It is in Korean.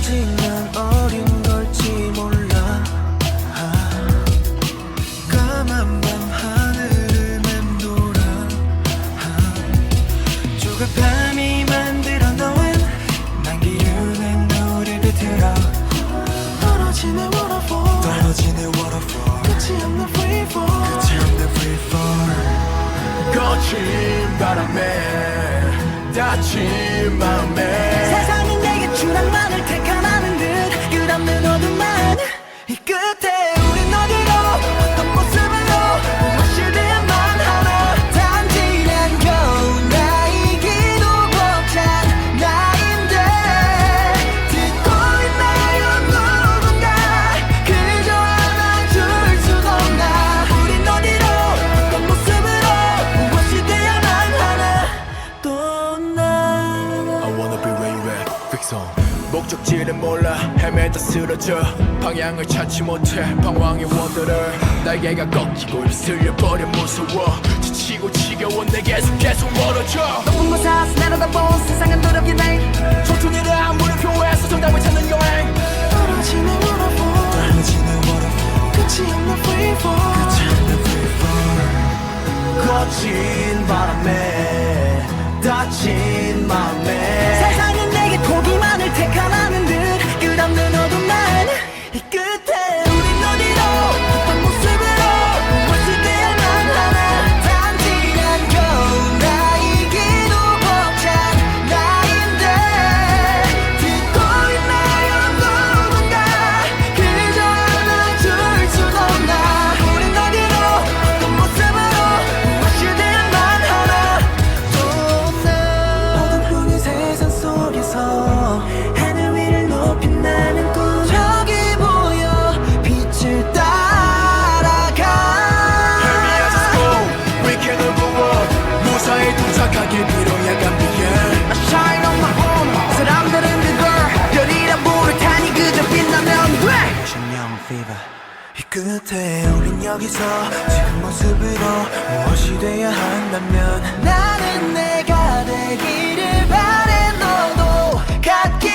아직 난 어린 걸지 몰라. 까만 밤 하늘을 맴돌아. 조각밤이 만들어 놓은 난 기운의 노래를 들어. 떨어지는 waterfall, 떨어지는 waterfall, 끝이 없는 free fall, 끝이 없는 free fall. 거친 바람에 다친 마음에 세상이 내게 추락만을 택하라는 듯 끝없는 어둠만 이 끝에 우린 어디로 어떤 모습으로 무엇이 돼야만 하나. 단지 난 겨우 나이기도 벅찬 나인데 듣고 있나요 누군가. 그저 안아줄 순 없나. 우린 어디로 어떤 모습으로 무엇이 돼야만 하나. 또 나 I wanna be where you at, fix on. 목적지를 몰라 헤매다 쓰러져 방향을 찾지 못해 방황의 원더를 날개가 꺾이고 쓸려버려 무서워 지치고 지겨워 내게서 계속 멀어져. 높은 곳에서 내려다본 세상은 두렵게 돼. 초토내려 물음표에서 정답을 찾는 여행. 떨어지는 waterfall, 떨어지는 waterfall, 끝이 없는 free fall, 끝이 없는 free fall. 거친 바람에 다친 마음에 세상은 내게 포기만을 택하라는 듯 끝없는 어둠 난 이 끝에 우린 어디로 어떤 모습으로 무엇이 돼야만 하나. 단지 난 겨우 나이기도 벅찬 나인데 듣고 있나요 누군가. 그저 안아줄 순 없나. 우린 어디로 어떤 모습으로 무엇이 돼야만 하나. 또 나 어둠뿐인 세상 속에서 하늘 위를 높이 나는 꿈. 저기 보여 빛을 따라가. 위켄을 부어 무사히 도착하길 빌어 야간 비에 I shine on my own. 사람들은 그걸 별이라 부를 테니 그저 빛나면 돼. 신령 fever. 이 끝에 우린 여기서 지금 모습으로 무엇이 돼야 한다면 나는 내가 되기를 바래. 너도 갖기